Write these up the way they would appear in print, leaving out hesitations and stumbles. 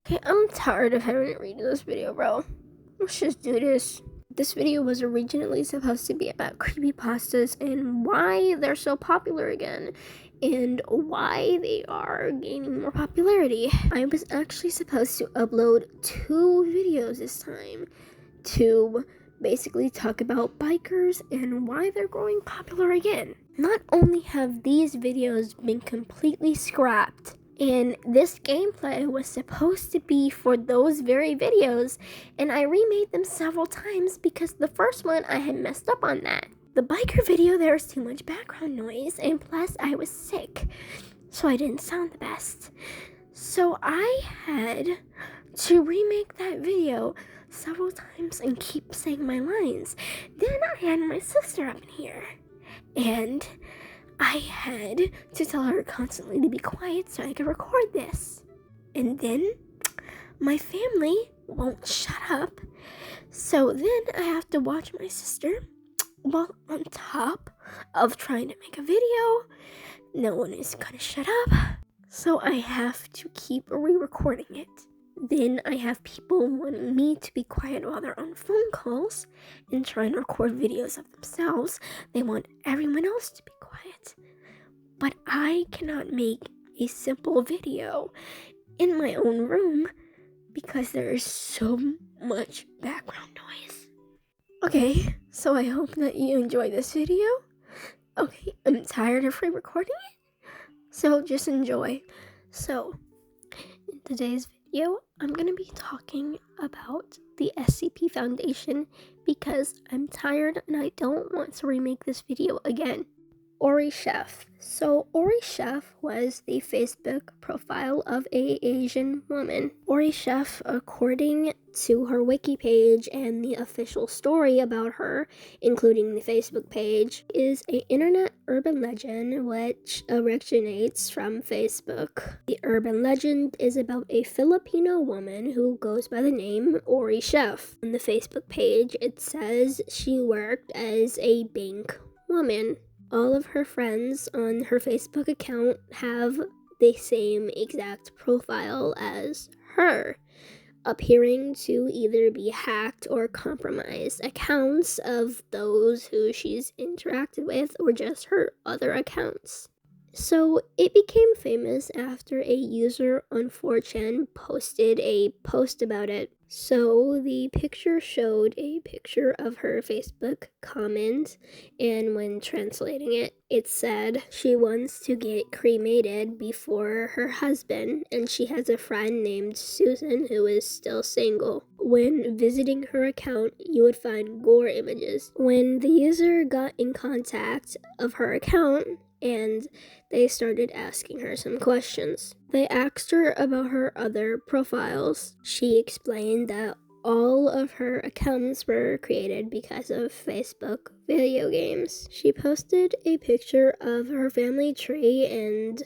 Okay, I'm tired of having to read this video, bro. Let's just do this. This video was originally supposed to be about creepypastas and why they're so popular again, and why they are gaining more popularity. I was actually supposed to upload 2 videos this time to basically talk about bikers and why they're growing popular again. Not only have these videos been completely scrapped, and this gameplay was supposed to be for those very videos, and I remade them several times because the first one I had messed up on that. The biker video, there was too much background noise, and plus I was sick, so I didn't sound the best. So I had to remake that video several times and keep saying my lines. Then I had my sister up in here, and I had to tell her constantly to be quiet so I could record this. And then my family won't shut up, so then I have to watch my sister while on top of trying to make a video. No one is gonna shut up, so I have to keep re-recording it. Then I have people wanting me to be quiet while they're on phone calls and trying to record videos of themselves. They want everyone else to be quiet. But I cannot make a simple video in my own room because there is so much background noise. Okay, so I hope that you enjoy this video. Okay, I'm tired of re-recording it, so just enjoy. So, in today's video, I'm going to be talking about the SCP Foundation because I'm tired and I don't want to remake this video again. Ori Chef. So Ori Chef was the Facebook profile of an Asian woman. Ori Chef, according to her wiki page and the official story about her, including the Facebook page, is an internet urban legend which originates from Facebook. The urban legend is about a Filipino woman who goes by the name Ori Chef. On the Facebook page, it says she worked as a bank woman. All of her friends on her Facebook account have the same exact profile as her, appearing to either be hacked or compromised accounts of those who she's interacted with or just her other accounts. So it became famous after a user on 4chan posted a post about it. So the picture showed a picture of her Facebook comment, and when translating it, it said she wants to get cremated before her husband, and she has a friend named Susan who is still single. When visiting her account, you would find gore images. When the user got in contact of her account, and they started asking her some questions. They asked her about her other profiles. She explained that all of her accounts were created because of Facebook video games. She posted a picture of her family tree, and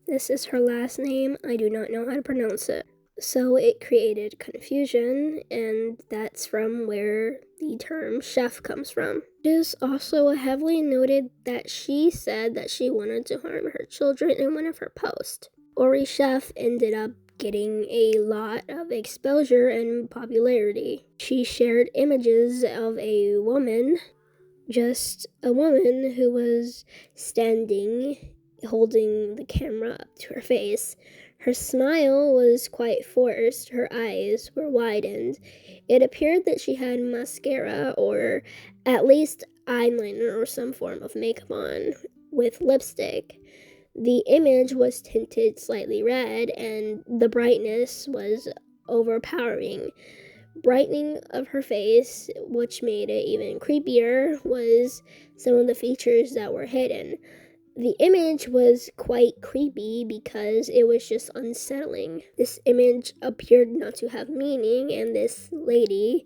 this is her last name. I do not know how to pronounce it. So it created confusion, and that's from where the term chef comes from. It is also heavily noted that she said that she wanted to harm her children in one of her posts. Ori Chef ended up getting a lot of exposure and popularity. She shared images of a woman, just a woman who was standing, holding the camera up to her face. Her smile was quite forced, her eyes were widened. It appeared that she had mascara or at least eyeliner or some form of makeup on with lipstick. The image was tinted slightly red and the brightness was overpowering. Brightening of her face, which made it even creepier, was some of the features that were hidden. The image was quite creepy because it was just unsettling. This image appeared not to have meaning, and this lady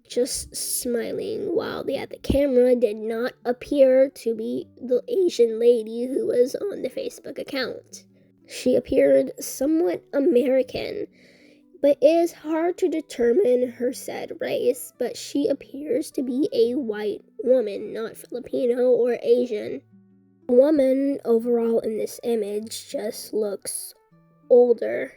just smiling while the camera did not appear to be the Asian lady who was on the Facebook account. She appeared somewhat American, but it is hard to determine her said race, but she appears to be a white woman, not Filipino or Asian. The woman overall in this image just looks older,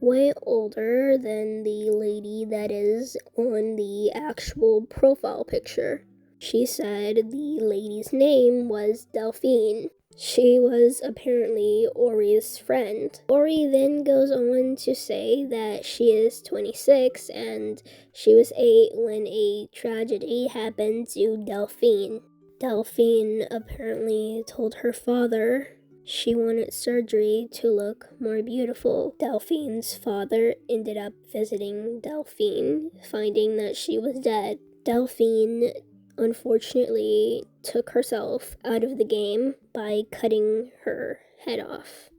way older than the lady that is on the actual profile picture. She said the lady's name was Delphine. She was apparently Ori's friend. Ori then goes on to say that she is 26 and she was 8 when a tragedy happened to Delphine. Delphine apparently told her father she wanted surgery to look more beautiful. Delphine's father ended up visiting Delphine, finding that she was dead. Delphine unfortunately took herself out of the game by cutting her head off.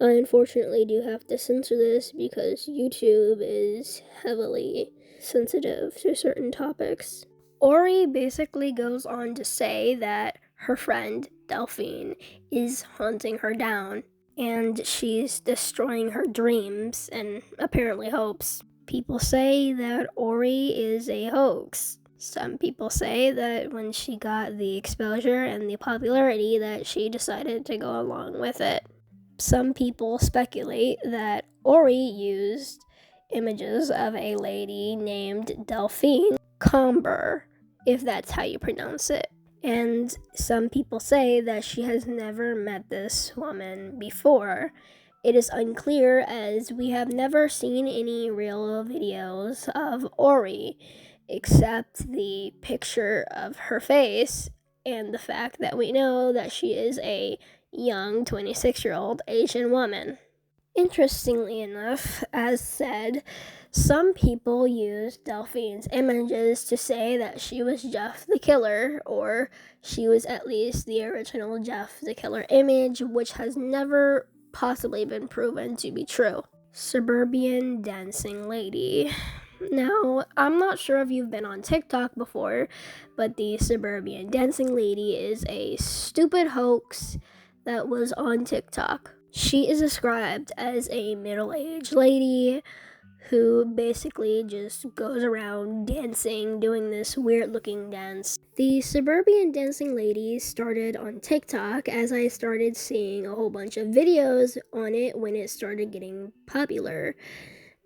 I unfortunately do have to censor this because YouTube is heavily sensitive to certain topics. Ori basically goes on to say that her friend, Delphine, is hunting her down and she's destroying her dreams and apparently hopes. People say that Ori is a hoax. Some people say that when she got the exposure and the popularity that she decided to go along with it. Some people speculate that Ori used images of a lady named Delphine Comber, if that's how you pronounce it. And some people say that she has never met this woman before. It is unclear as we have never seen any real videos of Ori, except the picture of her face and the fact that we know that she is a young 26-year-old Asian woman. Interestingly enough, as said, some people use Delphine's images to say that she was Jeff the Killer, or she was at least the original Jeff the Killer image, which has never possibly been proven to be true. Suburban dancing lady. Now, I'm not sure if you've been on TikTok before, but the suburban dancing lady is a stupid hoax that was on TikTok. She is described as a middle-aged lady who basically just goes around dancing, doing this weird-looking dance. The suburban dancing lady started on TikTok as I started seeing a whole bunch of videos on it when it started getting popular.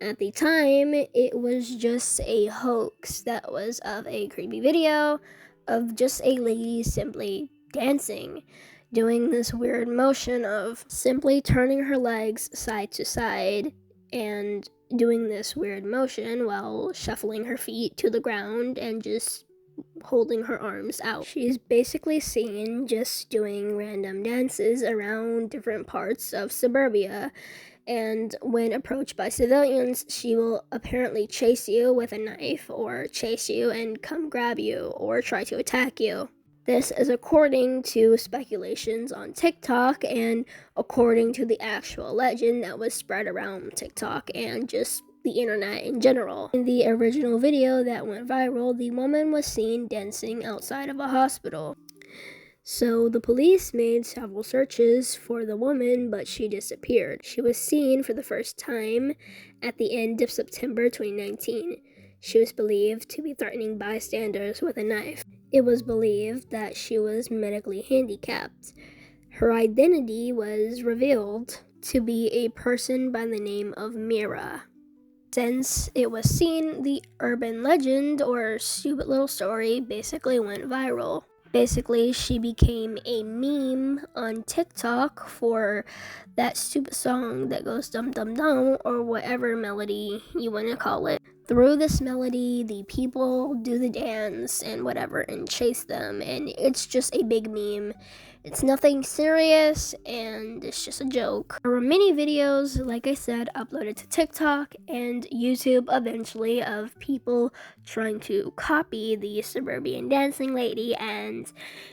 At the time, it was just a hoax that was of a creepy video of just a lady simply dancing, doing this weird motion of simply turning her legs side to side and doing this weird motion while shuffling her feet to the ground and just holding her arms out. She's basically seen just doing random dances around different parts of suburbia, and when approached by civilians, she will apparently chase you with a knife or chase you and come grab you or try to attack you. This is according to speculations on TikTok and according to the actual legend that was spread around TikTok and just the internet in general. In the original video that went viral, the woman was seen dancing outside of a hospital. So the police made several searches for the woman, but she disappeared. She was seen for the first time at the end of September 2019. She was believed to be threatening bystanders with a knife. It was believed that she was medically handicapped. Her identity was revealed to be a person by the name of Mira. Since it was seen, the urban legend or stupid little story basically went viral. Basically, she became a meme on TikTok for that stupid song that goes dum dum dum or whatever melody you want to call it. Through this melody, the people do the dance and whatever and chase them, and it's just a big meme. It's nothing serious and it's just a joke. There were many videos, like I said, uploaded to TikTok and YouTube eventually of people trying to copy the suburban dancing lady, and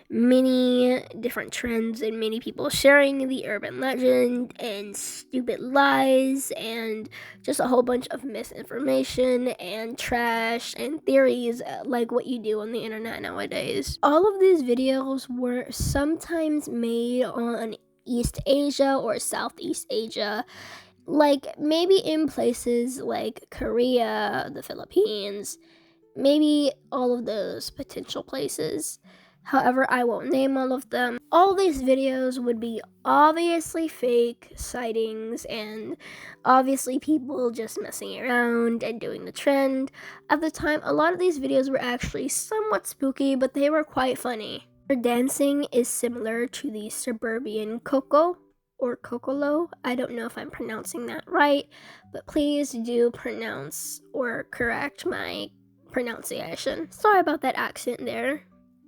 many different trends and many people sharing the urban legend and stupid lies and just a whole bunch of misinformation and trash and theories like what you do on the internet nowadays. All of these videos were sometimes made on East Asia or Southeast Asia, like maybe in places like Korea, the Philippines, maybe all of those potential places. However, I won't name all of them. All these videos would be obviously fake sightings and obviously people just messing around and doing the trend. At the time, a lot of these videos were actually somewhat spooky, but they were quite funny. Her dancing is similar to the suburban Coco or Cocolo. I don't know if I'm pronouncing that right, but please do pronounce or correct my pronunciation. Sorry about that accent there.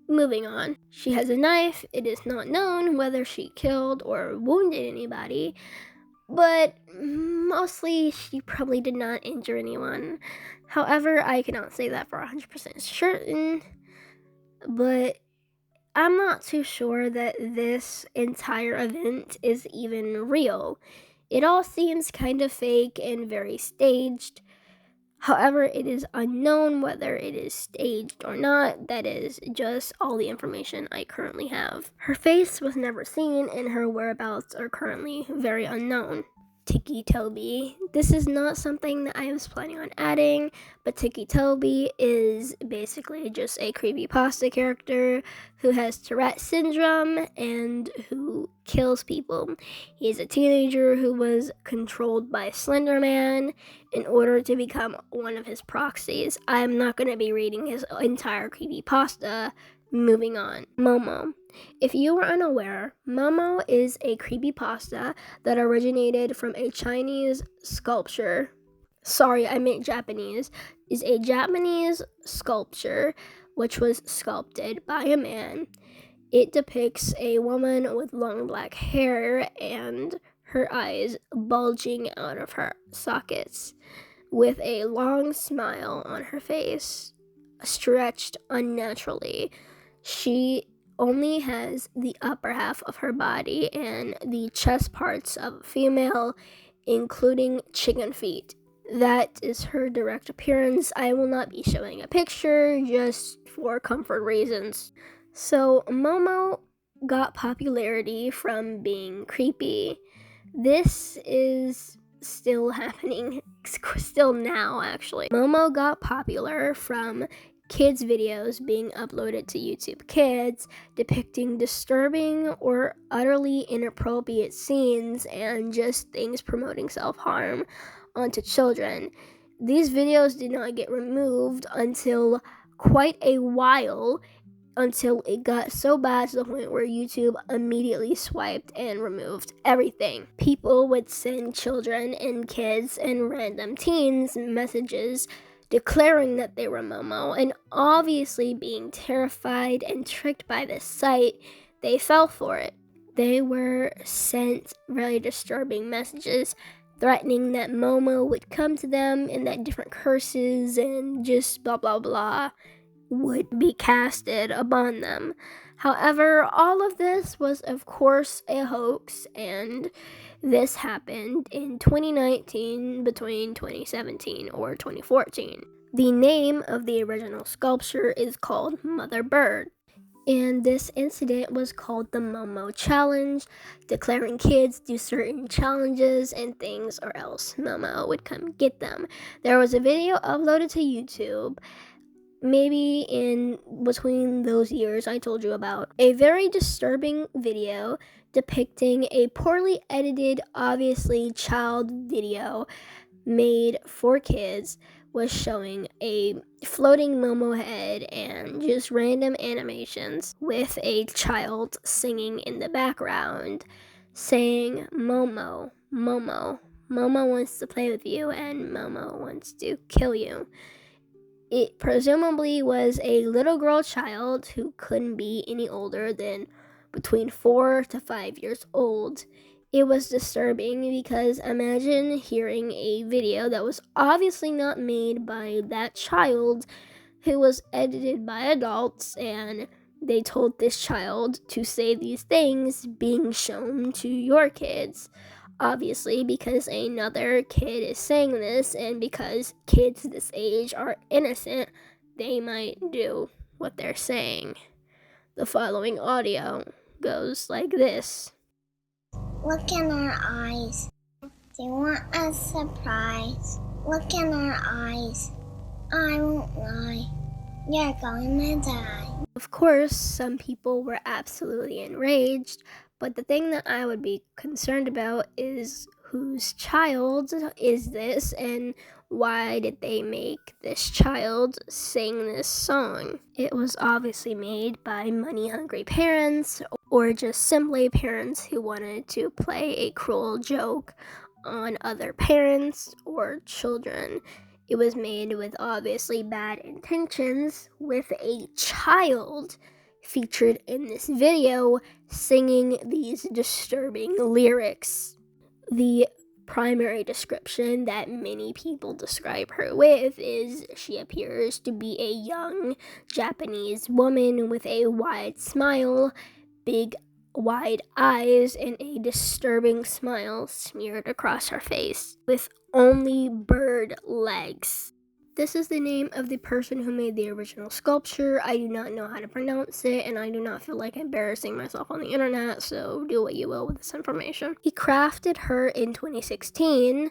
Moving on. She has a knife. It is not known whether she killed or wounded anybody, but mostly she probably did not injure anyone. However, I cannot say that for 100% certain, but I'm not too sure that this entire event is even real. It all seems kind of fake and very staged. However, it is unknown whether it is staged or not. That is just all the information I currently have. Her face was never seen and her whereabouts are currently very unknown. Tiki Toby. This is not something that I was planning on adding, but Tiki Toby is basically just a creepypasta character who has Tourette syndrome and who kills people. He is a teenager who was controlled by Slender Man in order to become one of his proxies. I'm not going to be reading his entire creepypasta. Moving on. Momo. If you are unaware, Momo is a creepypasta that originated from a Chinese sculpture. Sorry, I meant Japanese. Is a Japanese sculpture which was sculpted by a man. It depicts a woman with long black hair and her eyes bulging out of her sockets with a long smile on her face, stretched unnaturally. She only has the upper half of her body and the chest parts of a female, including chicken feet. That is her direct appearance. I will not be showing a picture just for comfort reasons. So, Momo got popularity from being creepy. This is still happening, still now actually. Momo got popular from kids' videos being uploaded to YouTube Kids depicting disturbing or utterly inappropriate scenes and just things promoting self-harm onto children. These videos did not get removed until quite a while, until it got so bad to the point where YouTube immediately swiped and removed everything. People would send children and kids and random teens messages declaring that they were Momo, and obviously being terrified and tricked by this site, they fell for it. They were sent really disturbing messages threatening that Momo would come to them and that different curses and just blah blah blah would be casted upon them. However, all of this was of course a hoax, and this happened in 2019 between 2017 or 2014. The name of the original sculpture is called Mother Bird, and this incident was called the Momo Challenge, declaring kids do certain challenges and things or else Momo would come get them. There was a video uploaded to YouTube maybe in between those years I told you about, a very disturbing video depicting a poorly edited, obviously child video made for kids, was showing a floating Momo head and just random animations with a child singing in the background saying Momo, Momo, Momo wants to play with you and Momo wants to kill you. It presumably was a little girl child who couldn't be any older than between 4 to 5 years old. It was disturbing because imagine hearing a video that was obviously not made by that child, who was edited by adults, and they told this child to say these things being shown to your kids. Obviously, because another kid is saying this, and because kids this age are innocent, they might do what they're saying. The following audio goes like this. Look in our eyes. Do you want a surprise? Look in our eyes. I won't lie. You're going to die. Of course, some people were absolutely enraged, but the thing that I would be concerned about is whose child is this and why did they make this child sing this song? It was obviously made by money-hungry parents or just simply parents who wanted to play a cruel joke on other parents or children. It was made with obviously bad intentions, with a child featured in this video singing these disturbing lyrics. The primary description that many people describe her with is she appears to be a young Japanese woman with a wide smile, big wide eyes, and a disturbing smile smeared across her face, with only bird legs. This is the name of the person who made the original sculpture. I do not know how to pronounce it, and I do not feel like embarrassing myself on the internet, so do what you will with this information. He crafted her in 2016,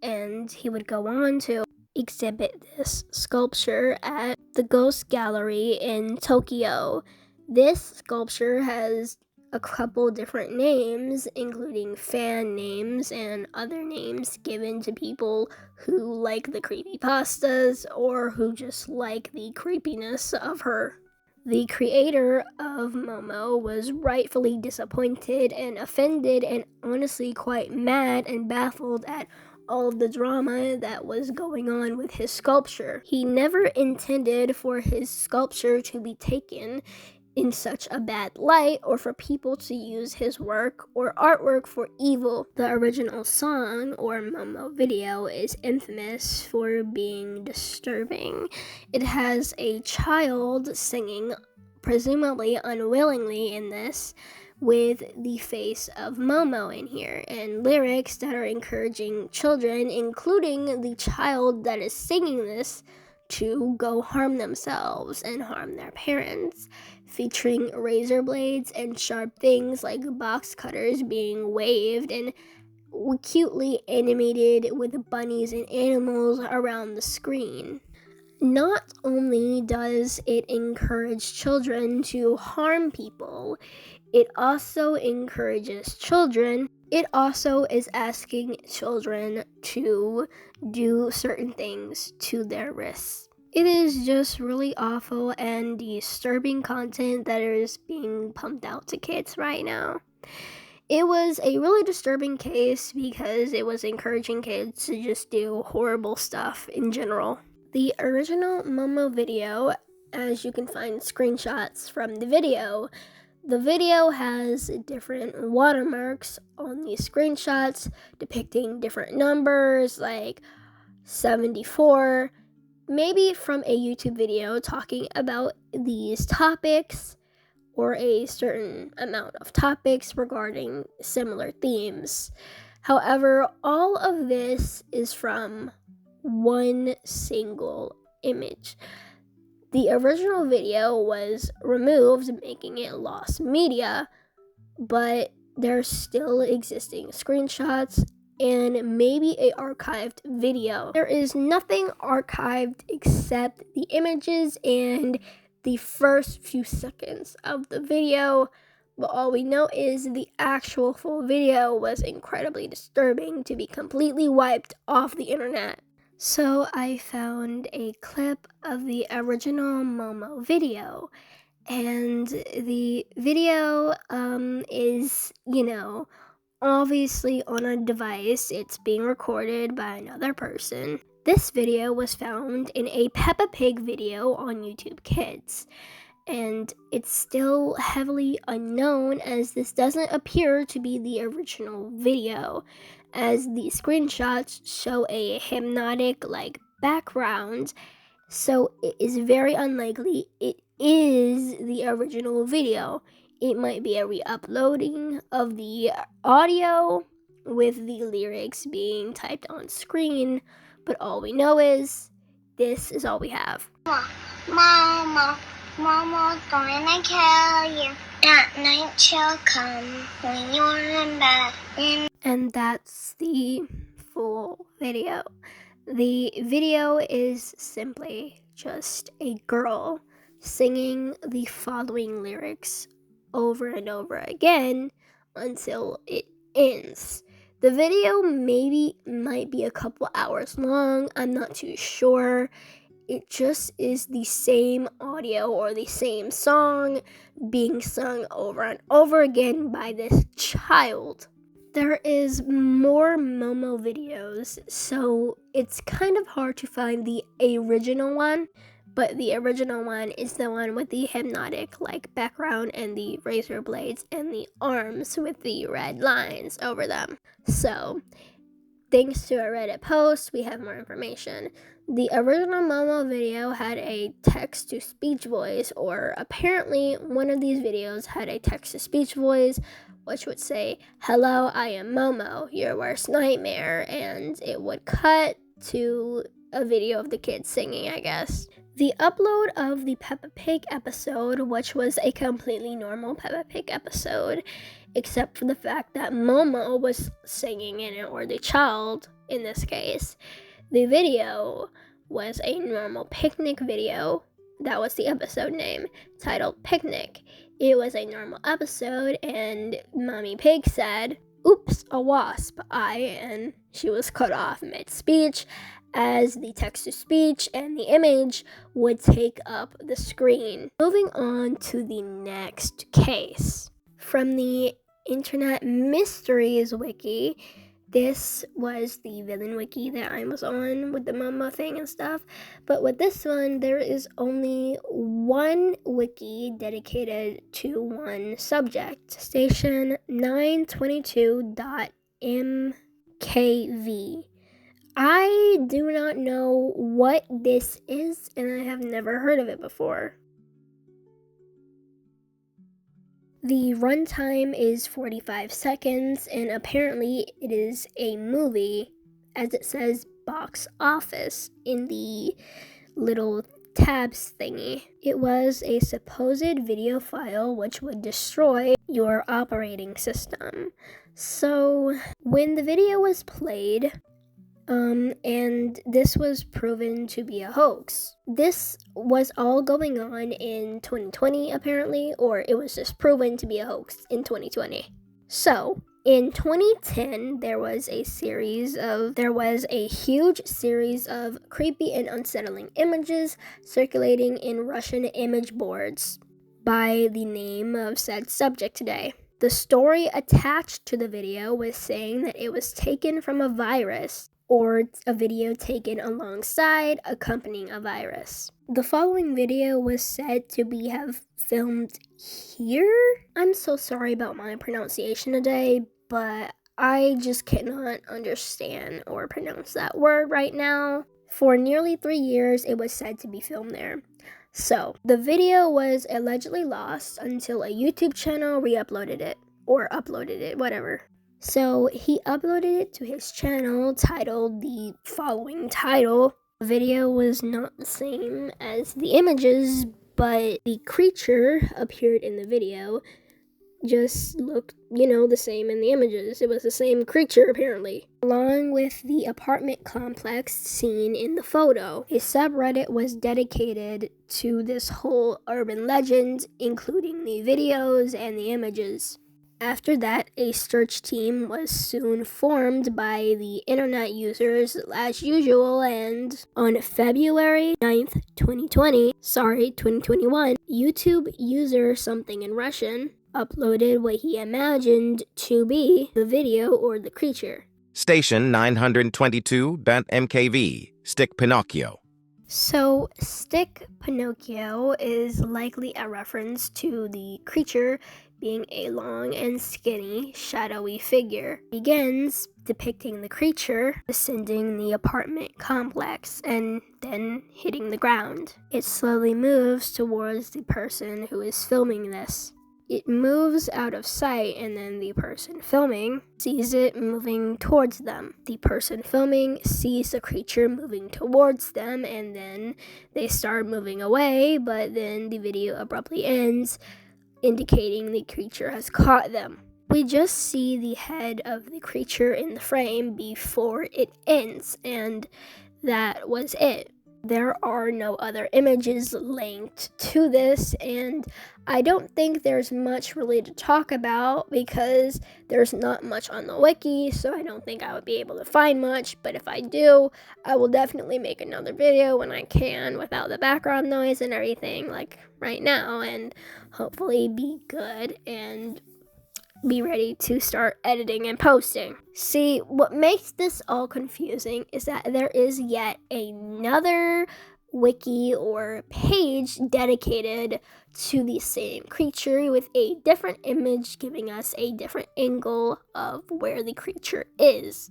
and he would go on to exhibit this sculpture at the Ghost Gallery in Tokyo. This sculpture has a couple different names, including fan names and other names given to people who like the creepypastas or who just like the creepiness of her. The creator of Momo was rightfully disappointed and offended and honestly quite mad and baffled at all of the drama that was going on with his sculpture. He never intended for his sculpture to be taken in such a bad light or for people to use his work or artwork for evil. The original song or Momo video is infamous for being disturbing. It has a child singing, presumably unwillingly in this, with the face of Momo in here, and lyrics that are encouraging children, including the child that is singing this, to go harm themselves and harm their parents, featuring razor blades and sharp things like box cutters being waved and cutely animated with bunnies and animals around the screen. Not only does it encourage children to harm people, it also is asking children to do certain things to their risks. It is just really awful and disturbing content that is being pumped out to kids right now. It was a really disturbing case because it was encouraging kids to just do horrible stuff in general. The original Momo video, as you can find screenshots from the video has different watermarks on these screenshots depicting different numbers like 74, maybe from a YouTube video talking about these topics or a certain amount of topics regarding similar themes. However, all of this is from one single image. The original video was removed, making it lost media, but there's still existing screenshots and maybe a archived video. There is nothing archived except the images and the first few seconds of the video, but all we know is the actual full video was incredibly disturbing to be completely wiped off the internet. So I found a clip of the original Momo video, and the video is, obviously on a device. It's being recorded by another person. This video was found in a Peppa Pig video on YouTube Kids, and it's still heavily unknown as this doesn't appear to be the original video, as the screenshots show a hypnotic background, so it is very unlikely it is the original video. It might be a re-uploading of the audio with the lyrics being typed on screen, but all we know is this is all we have. Mama, Mama's gonna kill you. That night she'll come when you're in bed. And that's the full video. The video is simply just a girl singing the following lyrics over and over again until it ends. The video might be a couple hours long, I'm not too sure. It just is the same audio or the same song being sung over and over again by this child. There is more Momo videos, so it's kind of hard to find the original one, but the original one is the one with the hypnotic background and the razor blades and the arms with the red lines over them. So thanks to a Reddit post, we have more information. The original Momo video had a text-to-speech voice, or apparently one of these videos had a text-to-speech voice, which would say, "Hello, I am Momo, your worst nightmare," and it would cut to a video of the kids singing, I guess. The upload of the Peppa Pig episode, which was a completely normal Peppa Pig episode, except for the fact that Momo was singing in it, or the child in this case. The video was a normal picnic video. That was the episode name, titled Picnic. It was a normal episode, and Mommy Pig said, "Oops, a wasp, and she was cut off mid-speech, as the text-to-speech and the image would take up the screen. Moving on to the next case. From the Internet Mysteries Wiki, this was the villain wiki that I was on with the Momo thing and stuff, but with this one, there is only one wiki dedicated to one subject, station 922.mkv. I do not know what this is, and I have never heard of it before. The runtime is 45 seconds, and apparently it is a movie, as it says box office in the little tabs thingy. It was a supposed video file which would destroy your operating system. So when the video was played, and this was proven to be a hoax. This was all going on in 2020, apparently, or it was just proven to be a hoax in 2020. So, in 2010, there was a huge series of creepy and unsettling images circulating in Russian image boards by the name of said subject today. The story attached to the video was saying that it was taken from a virus, or a video taken alongside accompanying a virus. The following video was said to have filmed here. I'm so sorry about my pronunciation today, but I just cannot understand or pronounce that word right now. For nearly 3 years, it was said to be filmed there. So, the video was allegedly lost until a YouTube channel re-uploaded it, or uploaded it, whatever. So he uploaded it to his channel titled the following title. The video was not the same as the images, but the creature appeared in the video just looked, the same in the images. It was the same creature, apparently. Along with the apartment complex seen in the photo. A subreddit was dedicated to this whole urban legend, including the videos and the images. After that, a search team was soon formed by the internet users as usual, and on February 9th, 2021, YouTube user something in Russian uploaded what he imagined to be the video or the creature. Station 922.mkv, Stick Pinocchio. So, Stick Pinocchio is likely a reference to the creature being a long and skinny, shadowy figure. It begins depicting the creature ascending the apartment complex and then hitting the ground. It slowly moves towards the person who is filming this. It moves out of sight, and then the person filming sees it moving towards them. The person filming sees the creature moving towards them, and then they start moving away, but then the video abruptly ends, indicating the creature has caught them. We just see the head of the creature in the frame before it ends, and that was it. There are no other images linked to this, and I don't think there's much really to talk about because there's not much on the wiki, so I don't think I would be able to find much. But if I do, I will definitely make another video when I can without the background noise and everything like right now, and hopefully be good and be ready to start editing and posting. See, what makes this all confusing is that there is yet another wiki or page dedicated to the same creature with a different image giving us a different angle of where the creature is.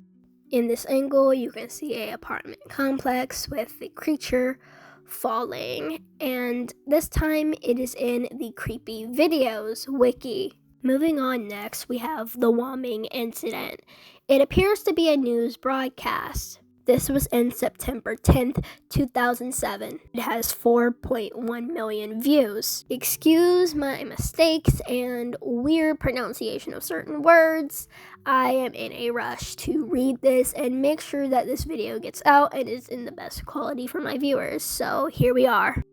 In this angle, you can see an apartment complex with the creature falling, and this time it is in the Creepy Videos wiki. Moving on next, we have the Whamming incident. It appears to be a news broadcast. This was in September 10th, 2007. It has 4.1 million views. Excuse my mistakes and weird pronunciation of certain words. I am in a rush to read this and make sure that this video gets out and is in the best quality for my viewers. So here we are.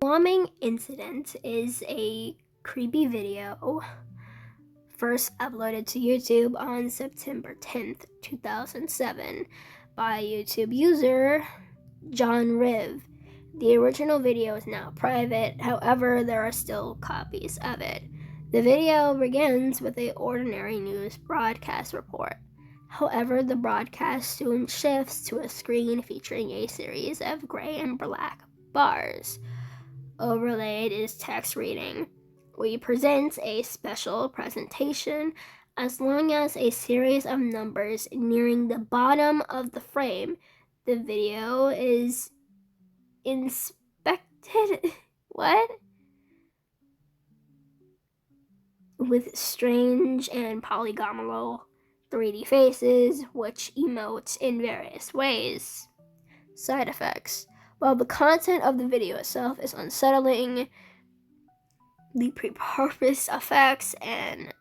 The Whamming incident is a creepy video first uploaded to YouTube on September 10th, 2007 by YouTube user John Riv. The original video is now private, however, there are still copies of it. The video begins with an ordinary news broadcast report. However, the broadcast soon shifts to a screen featuring a series of gray and black bars. Overlaid is text reading. We present a special presentation as long as a series of numbers nearing the bottom of the frame. The video is inspected what? With strange and polygonal 3D faces which emote in various ways. Side effects. While the content of the video itself is unsettling, the pre-purposed effects and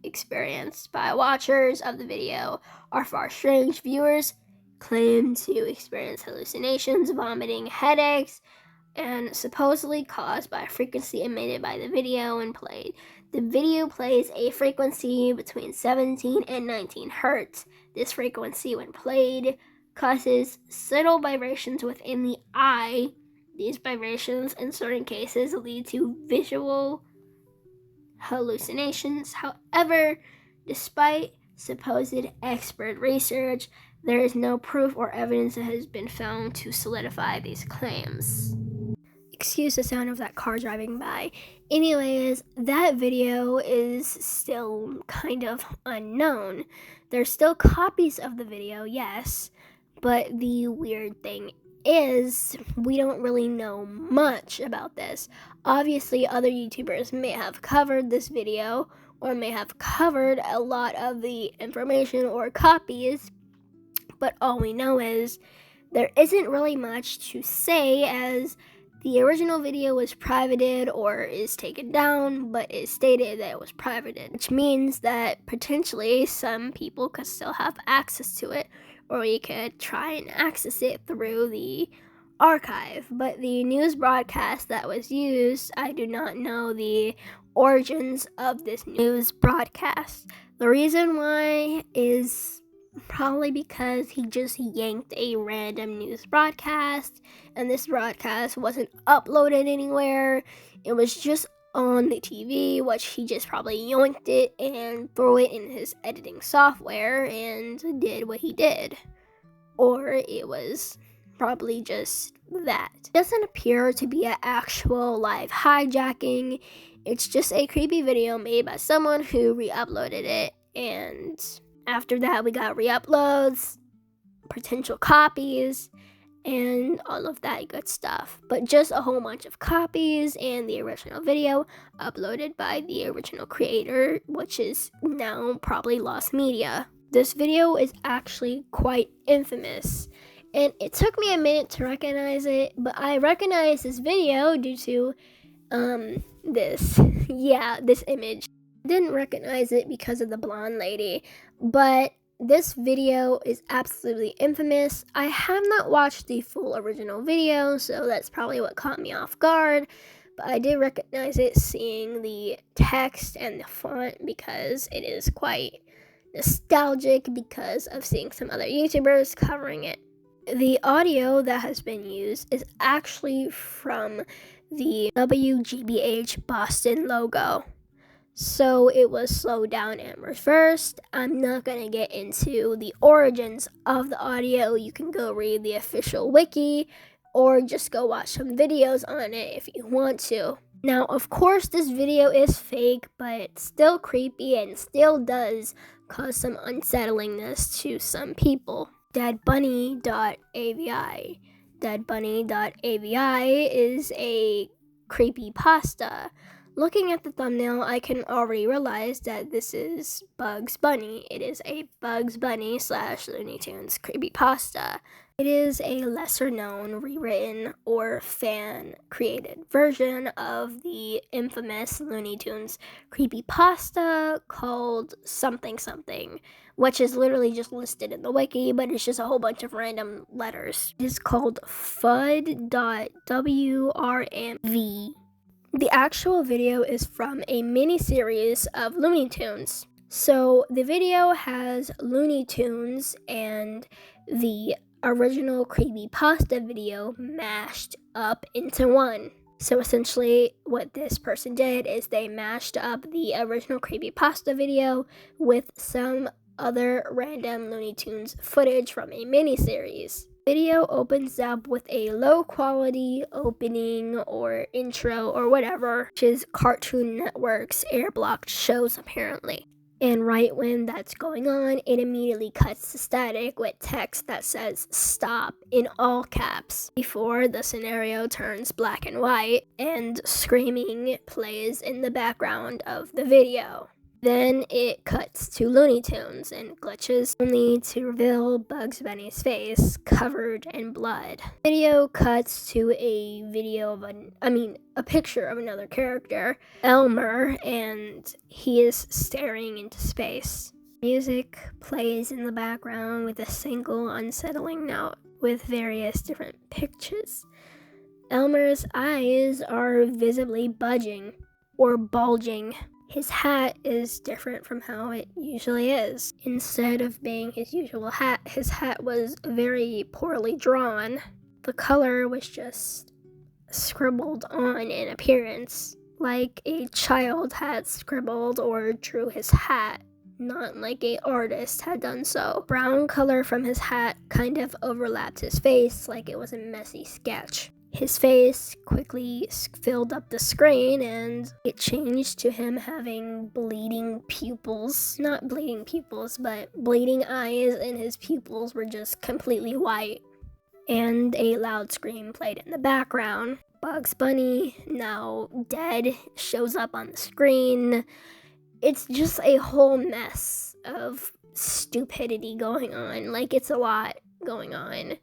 experienced by watchers of the video are far strange. Viewers claim to experience hallucinations, vomiting, headaches, and supposedly caused by a frequency emitted by the video when played. The video plays a frequency between 17 and 19 hertz. This frequency, when played, causes subtle vibrations within the eye. These vibrations, in certain cases, lead to visual hallucinations. However, despite supposed expert research, there is no proof or evidence that has been found to solidify these claims. Excuse the sound of that car driving by. Anyways, that video is still kind of unknown. There's still copies of the video, yes, but the weird thing is we don't really know much about this. Obviously, other YouTubers may have covered this video or may have covered a lot of the information or copies, but all we know is there isn't really much to say as the original video was privated or is taken down, but it stated that it was privated, which means that potentially some people could still have access to it, or you could try and access it through the archive. But the news broadcast that was used, I do not know the origins of this news broadcast. The reason why is probably because he just yanked a random news broadcast, and this broadcast wasn't uploaded anywhere. It was just on the TV, which he just probably yoinked it and threw it in his editing software and did what he did. Or it was probably just that. It doesn't appear to be an actual live hijacking. It's just a creepy video made by someone who re-uploaded it, and after that we got re-uploads, potential copies, and all of that good stuff. But just a whole bunch of copies and the original video uploaded by the original creator, which is now probably lost media. This video is actually quite infamous, and it took me a minute to recognize it, but I recognize this video due to this image. Didn't recognize it because of the blonde lady, but This video is absolutely infamous. I have not watched the full original video, so that's probably what caught me off guard. But I did recognize it seeing the text and the font because it is quite nostalgic because of seeing some other YouTubers covering it. The audio that has been used is actually from the WGBH Boston logo. So it was slowed down and reversed. I'm not going to get into the origins of the audio. You can go read the official wiki or just go watch some videos on it if you want to. Now, of course, this video is fake, but it's still creepy and still does cause some unsettlingness to some people. Deadbunny.avi. Deadbunny.avi is a creepypasta. Looking at the thumbnail, I can already realize that this is Bugs Bunny. It is a Bugs Bunny / Looney Tunes creepypasta. It is a lesser known, rewritten, or fan-created version of the infamous Looney Tunes creepypasta called something something, which is literally just listed in the wiki, but it's just a whole bunch of random letters. It is called FUD.WRMV. The actual video is from a mini-series of Looney Tunes. So the video has Looney Tunes and the original creepypasta video mashed up into one. So essentially what this person did is they mashed up the original creepypasta video with some other random Looney Tunes footage from a mini-series. Video opens up with a low quality opening or intro or whatever, which is Cartoon Network's air-blocked shows apparently. And right when that's going on, it immediately cuts to static with text that says stop in all caps before the scenario turns black and white and screaming plays in the background of the video. Then it cuts to Looney Tunes and glitches only to reveal Bugs Bunny's face covered in blood. Video cuts to a picture of another character, Elmer, and he is staring into space. Music plays in the background with a single unsettling note with various different pictures. Elmer's eyes are visibly budging or bulging. His hat is different from how it usually is. Instead of being his usual hat, his hat was very poorly drawn. The color was just scribbled on in appearance, like a child had scribbled or drew his hat, not like an artist had done so. Brown color from his hat kind of overlapped his face like it was a messy sketch. His face quickly filled up the screen and it changed to him having bleeding pupils. Not bleeding pupils, but bleeding eyes, and his pupils were just completely white. And a loud scream played in the background. Bugs Bunny, now dead, shows up on the screen. It's just a whole mess of stupidity going on. Like, it's a lot going on.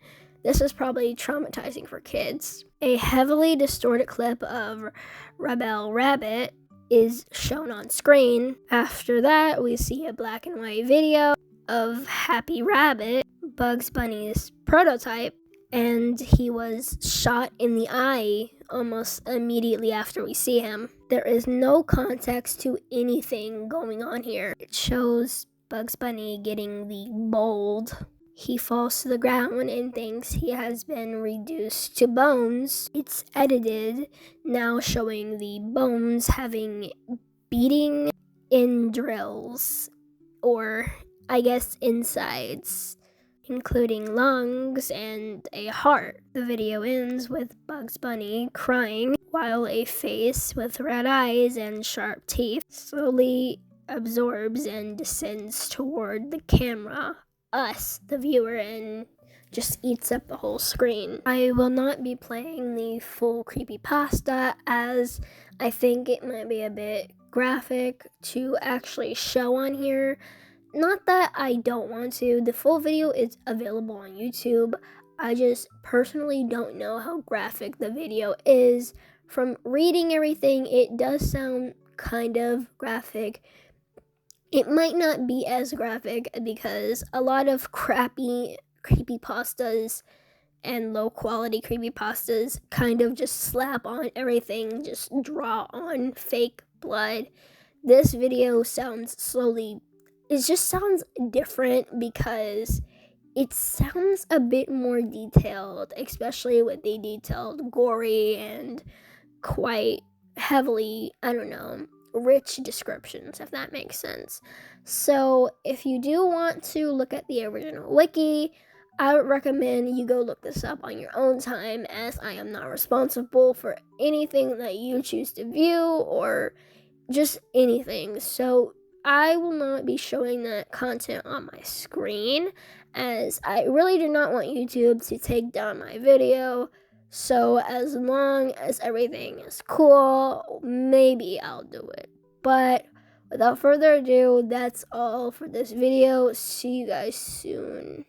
This is probably traumatizing for kids. A heavily distorted clip of Rebel Rabbit is shown on screen. After that, we see a black and white video of Happy Rabbit, Bugs Bunny's prototype, and he was shot in the eye almost immediately after we see him. There is no context to anything going on here. It shows Bugs Bunny getting the mold. He falls to the ground and thinks he has been reduced to bones. It's edited, now showing the bones having beating in drills, or I guess insides, including lungs and a heart. The video ends with Bugs Bunny crying while a face with red eyes and sharp teeth slowly absorbs and descends toward the camera, us, the viewer, and just eats up the whole screen. I will not be playing the full creepypasta as I think it might be a bit graphic to actually show on here. Not that I don't want to. The full video is available on YouTube. I just personally don't know how graphic the video is. From reading everything, it does sound kind of graphic. It might not be as graphic because a lot of crappy creepypastas and low quality creepypastas kind of just slap on everything, just draw on fake blood. This video it just sounds different because it sounds a bit more detailed, especially with the detailed, gory, and quite heavily, rich descriptions, if that makes sense. So if you do want to look at the original wiki, I would recommend you go look this up on your own time, as I am not responsible for anything that you choose to view or just anything. So I will not be showing that content on my screen, as I really do not want YouTube to take down my video. So as long as everything is cool, maybe I'll do it. But without further ado, that's all for this video. See you guys soon.